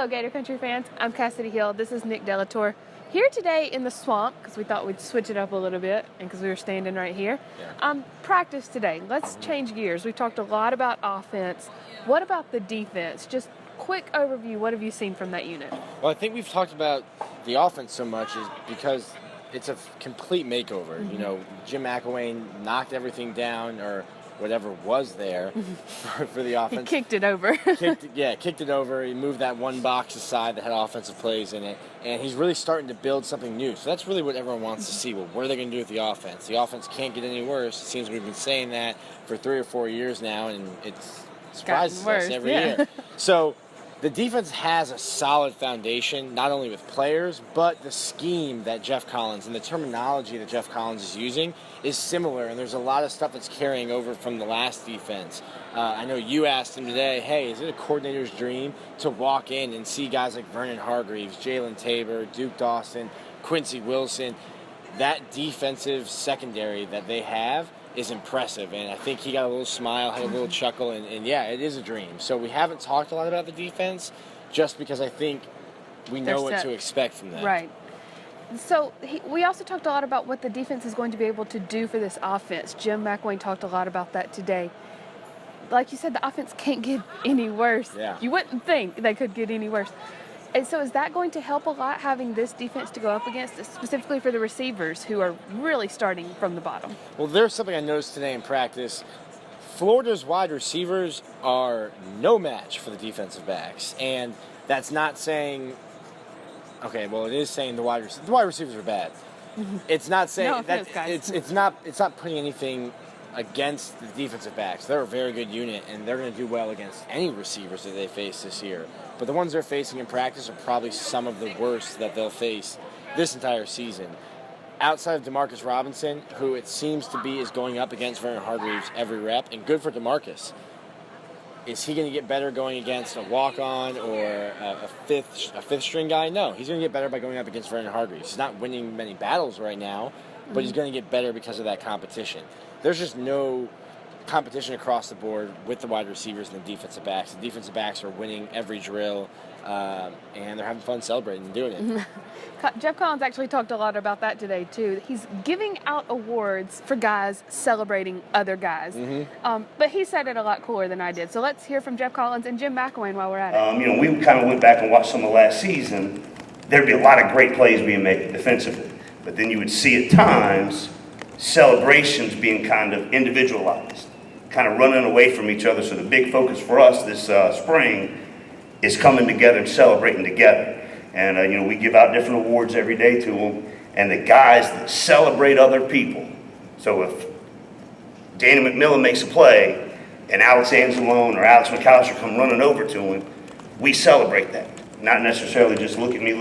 Hello, Gator Country fans. I'm Cassidy Hill. This is Nick Delator. Here today in the swamp, because we thought we'd switch it up a little bit, and because we were standing right here. Practice today. Let's change gears. We talked a lot about offense. What about the defense? Just quick overview. What have you seen from that unit? Well, I think we've talked about the offense so much is because it's a complete makeover. Mm-hmm. You know, Jim McElwain knocked everything down, or whatever was there for the offense. He kicked it over. kicked it over. He moved that one box aside that had offensive plays in it, and he's really starting to build something new. So that's really what everyone wants to see. Well, what are they going to do with the offense? The offense can't get any worse. It seems we've been saying that for 3 or 4 years now, and it surprises us every year. So the defense has a solid foundation, not only with players, but the scheme that Geoff Collins and the terminology that Geoff Collins is using is similar, and there's a lot of stuff that's carrying over from the last defense. I know you asked him today, hey, is it a coordinator's dream to walk in and see guys like Vernon Hargreaves, Jalen Tabor, Duke Dawson, Quincy Wilson? That defensive secondary that they have is impressive, and I think he got a little smile, had a little chuckle, and yeah, it is a dream. So we haven't talked a lot about the defense just because I think we know what to expect from them. Right. So we also talked a lot about what the defense is going to be able to do for this offense. Jim McElwain talked a lot about that today. Like you said, the offense can't get any worse. Yeah. You wouldn't think they could get any worse. And so is that going to help a lot, having this defense to go up against, specifically for the receivers who are really starting from the bottom? Well, there's something I noticed today in practice. Florida's wide receivers are no match for the defensive backs. And that's not saying, okay, well, it is saying the wide receivers are bad. It's not saying No offense, that guys. it's not putting anything against the defensive backs. They're a very good unit, and they're going to do well against any receivers that they face this year. But the ones they're facing in practice are probably some of the worst that they'll face this entire season. Outside of DeMarcus Robinson, who it seems to be is going up against Vernon Hargreaves every rep, and good for DeMarcus. Is he going to get better going against a walk-on or a fifth string guy? No, he's going to get better by going up against Vernon Hargreaves. He's not winning many battles right now, but he's going to get better because of that competition. There's just no competition across the board with the wide receivers and the defensive backs. The defensive backs are winning every drill, and they're having fun celebrating and doing it. Geoff Collins actually talked a lot about that today, too. He's giving out awards for guys celebrating other guys. But he said it a lot cooler than I did. So let's hear from Geoff Collins and Jim McElwain while we're at it. We kind of went back and watched some of last season. There'd be a lot of great plays being made defensively. But then you would see at times celebrations being kind of individualized, kind of running away from each other. So the big focus for us this spring is coming together and celebrating together. And, we give out different awards every day to them. And the guys that celebrate other people. So if Danny McMillan makes a play and Alex Anzalone or Alex McAllister come running over to him, we celebrate that. Not necessarily just look at me,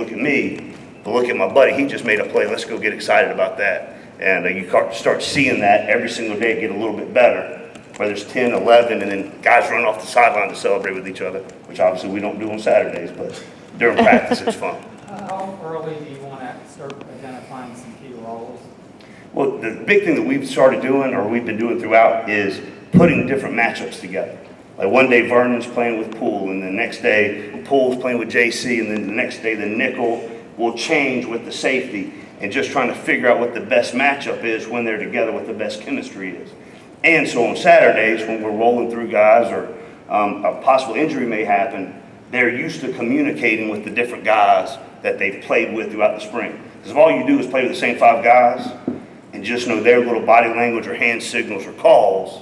but look at my buddy. He just made a play. Let's go get excited about that. And you start seeing that every single day get a little bit better, whether it's 10, 11, and then guys run off the sideline to celebrate with each other, which obviously we don't do on Saturdays, but during practice it's fun. How early do you want to start identifying some key roles? Well, the big thing that we've started doing, or we've been doing throughout, is putting different matchups together. Like one day Vernon's playing with Poole, and the next day Poole's playing with JC, and then the next day the nickel will change with the safety, and just trying to figure out what the best matchup is when they're together, what the best chemistry is. And so on Saturdays, when we're rolling through guys or a possible injury may happen, they're used to communicating with the different guys that they've played with throughout the spring. Because if all you do is play with the same 5 guys and just know their little body language or hand signals or calls,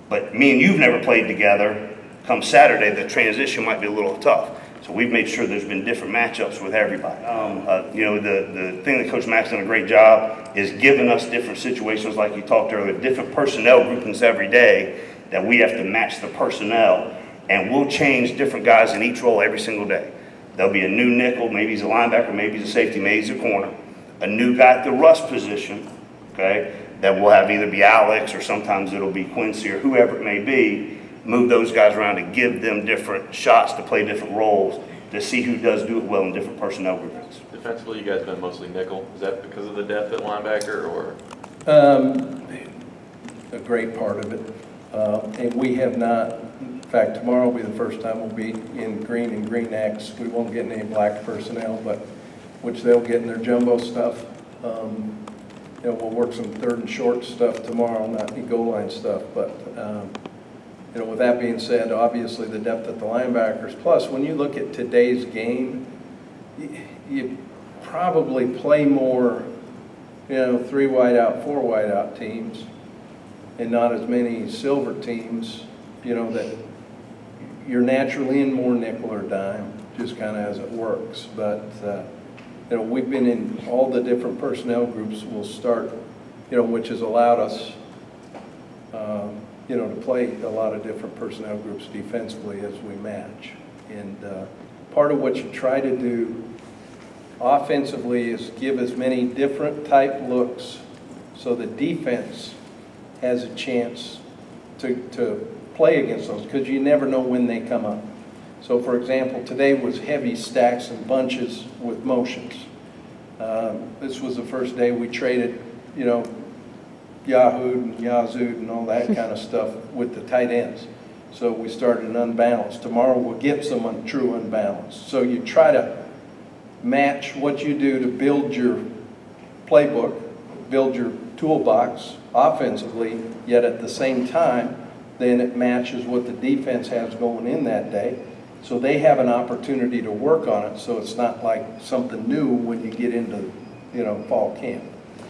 but me and you've never played together, come Saturday, the transition might be a little tough. So we've made sure there's been different matchups with everybody. The thing that Coach Mack's done a great job is giving us different situations, like you talked earlier, different personnel groupings every day that we have to match the personnel, and we'll change different guys in each role every single day. There'll be a new nickel, maybe he's a linebacker, maybe he's a safety, maybe he's a corner, a new guy at the rush position, okay, that will have either be Alex or sometimes it'll be Quincy or whoever it may be. Move those guys around and give them different shots to play different roles to see who does do it well in different personnel groupings. Defensively, you guys have been mostly nickel. Is that because of the depth at linebacker, or? A great part of it. And we have not In fact, tomorrow will be the first time we'll be in green and green X. We won't get any black personnel, but which they'll get in their jumbo stuff. We'll work some third and short stuff tomorrow, not any goal line stuff. But with that being said, obviously the depth at the linebackers. Plus, when you look at today's game, you probably play more, 3 wide out, 4 wide out teams, and not as many silver teams. That you're naturally in more nickel or dime, just kind of as it works. But we've been in all the different personnel groups. We'll start, which has allowed us, to play a lot of different personnel groups defensively as we match. And part of what you try to do offensively is give as many different type looks so the defense has a chance to play against those, because you never know when they come up. So for example, today was heavy stacks and bunches with motions. This was the first day we traded, Yahoo and Yazoo and all that kind of stuff with the tight ends. So we started an unbalanced. Tomorrow we'll get someone true unbalanced. So you try to match what you do to build your playbook, build your toolbox offensively, yet at the same time, then it matches what the defense has going in that day. So they have an opportunity to work on it, so it's not like something new when you get into, fall camp.